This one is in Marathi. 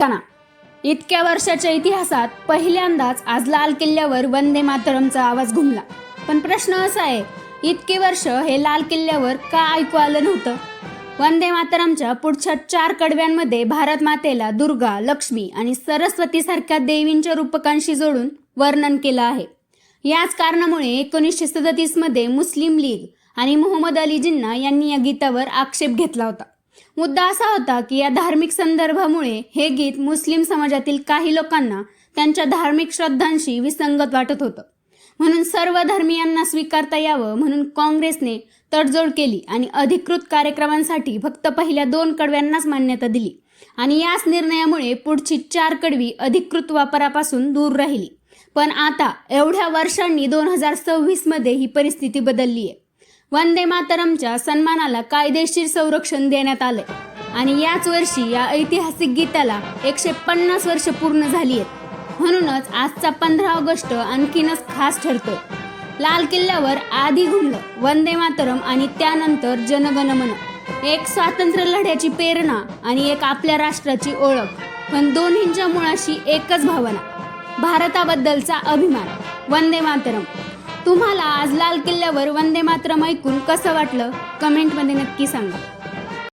असताना इतक्या वर्षाच्या इतिहासात पहिल्यांदाच आज लाल किल्ल्यावर वंदे मातरमचा आवाज घुमला. पण प्रश्न असा आहे, इतके वर्ष हे लाल किल्ल्यावर का ऐकू आलं नव्हतं? वंदे मातरमच्या पुढच्या 4 कडव्यांमध्ये भारत मातेला दुर्गा, लक्ष्मी आणि सरस्वती सारख्या देवींच्या रूपकांशी जोडून वर्णन केलं आहे. याच कारणामुळे 1937 मध्ये मुस्लिम लीग आणि मोहम्मद अली जिन्ना यांनी या गीतावर आक्षेप घेतला होता. मुद्दा असा होता की या धार्मिक संदर्भामुळे हे गीत मुस्लिम समाजातील काही लोकांना त्यांच्या धार्मिक श्रद्धांशी विसंगत वाटत होतं. म्हणून सर्व धर्मीयांना स्वीकारता यावं म्हणून काँग्रेसने तडजोड केली आणि अधिकृत कार्यक्रमांसाठी फक्त पहिल्या 2 कडव्यांनाच मान्यता दिली आणि याच निर्णयामुळे पुढची 4 कडवी अधिकृत वापरापासून दूर राहिली. पण आता एवढ्या वर्षांनी 2026 मध्ये ही परिस्थिती बदलली आहे. वंदे मातरमच्या सन्मानाला कायदेशीर संरक्षण देण्यात आले आणि याच वर्षी या ऐतिहासिक गीताला 150 वर्ष पूर्ण झाली आहेत. म्हणूनच आजचा 15 ऑगस्ट आणखीनच खास ठरतोय. लाल किल्ल्यावर आधी घुमलं वंदे मातरम आणि त्यानंतर जनगण मन. एक स्वातंत्र्य लढ्याची प्रेरणा आणि एक आपल्या राष्ट्राची ओळख, पण दोन्हींच्या मुळाशी एकच भावना, भारताबद्दलचा अभिमान. वंदे मातरम. तुम्हाला आज लाल किल्ल्यावर वंदे मातरम ऐकून कसं वाटलं? कमेंटमध्ये नक्की सांगा.